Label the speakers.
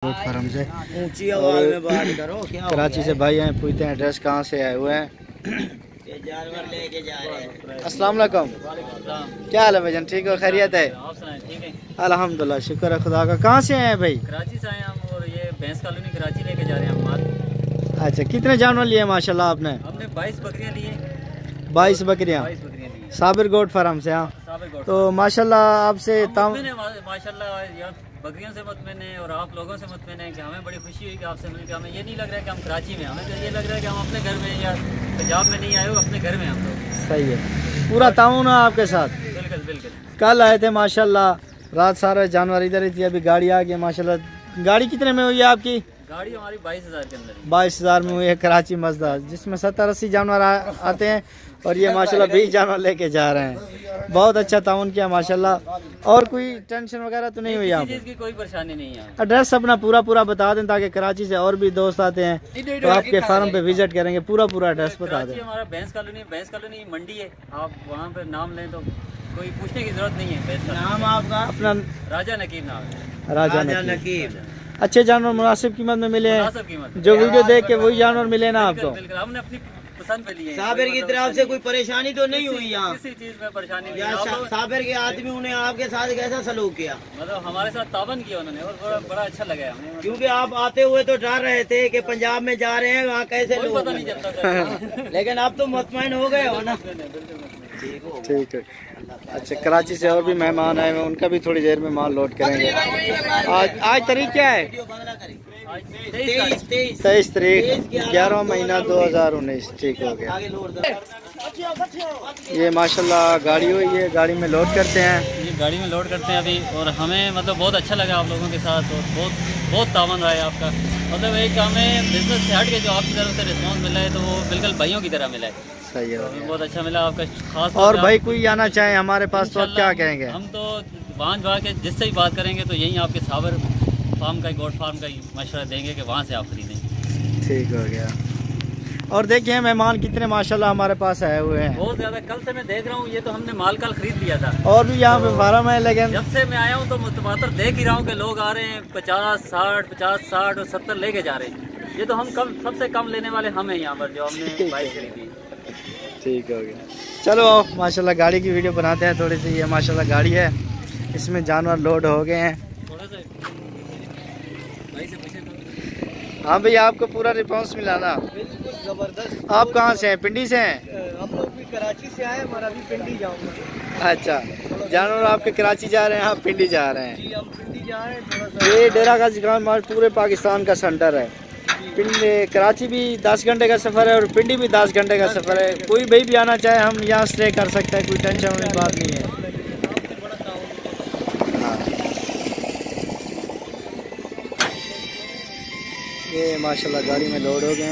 Speaker 1: Farm से
Speaker 2: ऊंची आवाज में बात करो। क्या
Speaker 1: कराची से भाई हैं, पूछते हैं एड्रेस कहाँ से आए हुए हैं।
Speaker 2: जानवर लेके जा रहे हैं।
Speaker 1: अस्सलाम वालेकुम, क्या हाल है भाईजान? ठीक हो, खैरियत है?
Speaker 2: ठीक है
Speaker 1: अल्हम्दुलिल्लाह, शुक्र है खुदा का। कहाँ से हैं भाई?
Speaker 2: कराची से आए हम और ये भैंस कॉलोनी कराची लेके जा रहे हैं हम माल।
Speaker 1: अच्छा, कितने जानवर लिए माशाल्लाह आपने?
Speaker 2: हमने 22 बकरियां लिए।
Speaker 1: 22 बकरियाँ साबिर गोट फार्म से। हाँ, तो माशाल्लाह आपसे
Speaker 2: माशाल्लाह बकरियों से मुतमईन है और आप लोगों से मुतमईन है कि हमें बड़ी खुशी हुई कि आपसे मिलकर। हमें ये नहीं लग रहा है कि हम कराची में, हमें तो ये लग रहा है कि हम अपने घर में या पंजाब में नहीं आए हो, अपने घर में हम लोग।
Speaker 1: सही है, पूरा ताउन है आपके साथ।
Speaker 2: बिल्कुल बिल्कुल।
Speaker 1: कल आए थे माशाल्लाह, रात सारा जानवर इधर ही थी, अभी गाड़ी आ गई माशाल्लाह। गाड़ी कितने में हुई है आपकी? गाड़ी
Speaker 2: हमारी 22,000 के अंदर।
Speaker 1: 22,000 में हुई है कराची मजदा, जिसमें 70-80 जानवर आते हैं और ये माशाल्लाह 20 जानवर लेके जा रहे हैं। बहुत अच्छा ताउन किया माशाल्लाह। और कोई टेंशन वगैरह तो नहीं हुई आपको?
Speaker 2: किसी चीज की कोई परेशानी नहीं है।
Speaker 1: एड्रेस अपना पूरा बता दें ताकि कराची से और भी दोस्त आते हैं तो आपके फार्म पे विजिट करेंगे। पूरा एड्रेस बता दें।
Speaker 2: हमारा भैंस कॉलोनी मंडी है, आप वहाँ पे नाम लें तो कोई पूछने की जरूरत नहीं है। नाम आपका? अपना राजा नकीब नाम है।
Speaker 1: राजा नकीब। अच्छे जानवर मुनासिब कीमत में मिले हैं, जो वीडियो देख के वही जानवर मिले ना आपको?
Speaker 2: हमने अपनी पसंद पे लिए।
Speaker 3: साबिर की तरफ से कोई परेशानी तो नहीं हुई यहाँ?
Speaker 2: किसी चीज में परेशानी नहीं।
Speaker 3: साबिर के आदमी उन्हें आपके साथ कैसा सलूक किया?
Speaker 2: मतलब हमारे साथ ताबन किया उन्होंने और बड़ा अच्छा लगा हमें।
Speaker 3: क्योंकि आप आते हुए तो डर रहे थे कि पंजाब में जा रहे हैं, वहाँ कैसे लोग,
Speaker 2: पता नहीं चलता
Speaker 3: लेकिन अब तो मुतमईन हो गए हो ना।
Speaker 1: ठीक है। अच्छा, कराची से और भी मेहमान आए हैं, उनका भी थोड़ी देर में माल लोड करेंगे। आज तारीख क्या है? 23 तारीख 11वां महीना 2019। ठीक हो गया। ये माशाल्लाह गाड़ी हुई है, गाड़ी में लोड करते हैं।
Speaker 2: ये गाड़ी में लोड करते हैं अभी। और हमें मतलब बहुत अच्छा लगा आप लोगों के साथ और बहुत तावन रहा है आपका। मतलब एक हमें बिजनेस से हट के जो आपकी तरफ से रिस्पॉन्स मिला है तो वो बिल्कुल भाइयों की तरह मिला है।
Speaker 1: सही है,
Speaker 2: बहुत अच्छा मिला आपका खास।
Speaker 1: और भाई कोई आना चाहे हमारे पास तो क्या कहेंगे? हम
Speaker 2: तो वहाँ के जिससे ही बात करेंगे तो यही आपके साबर फार्म का, गोट फार्म का ही मशवरा देंगे कि वहाँ से आप खरीदें।
Speaker 1: ठीक हो गया। और देखिए मेहमान कितने माशाल्लाह हमारे पास आए हुए हैं,
Speaker 2: बहुत ज्यादा। कल से मैं देख रहा हूँ, ये तो हमने माल कल खरीद लिया था
Speaker 1: और भी यहाँ पे फार्म है। लेकिन
Speaker 2: जब से मैं आया हूँ तो मुतवातर देख ही रहा हूँ कि लोग आ रहे हैं 50, 60 और 70 लेके जा रहे हैं। ये तो हम सबसे कम लेने वाले हम हैं यहाँ पर, जो हमने बाइक खरीदी।
Speaker 1: ठीक हो गया। चलो माशाल्लाह गाड़ी की वीडियो बनाते हैं थोड़ी सी। ये माशाल्लाह गाड़ी है, इसमें जानवर लोड हो गए हैं।
Speaker 2: थोड़ा सा भाई से पूछे तो।
Speaker 1: हाँ भैया, आपको पूरा रिस्पॉन्स मिला ना?
Speaker 3: बिल्कुल जबरदस्त।
Speaker 1: आप कहाँ से हैं? पिंडी से हैं?
Speaker 3: हम लोग भी कराची से आए, हमारा भी पिंडी जाऊंगा।
Speaker 1: अच्छा, जानवर आपके कराची जा रहे हैं, आप पिंडी जा रहे हैं?
Speaker 3: जी, हम पिंडी जा रहे हैं। थोड़ा सा
Speaker 1: ये डेरा गाजी खान मार्ट पूरे पाकिस्तान का सेंटर है। कराची भी 10 घंटे का सफ़र है और पिंडी भी 10 घंटे का सफ़र है। कोई भाई भी आना चाहे हम यहाँ स्टे कर सकते हैं, कोई टेंशन वाली बात नहीं है। ये माशाल्लाह गाड़ी में लोड हो गए।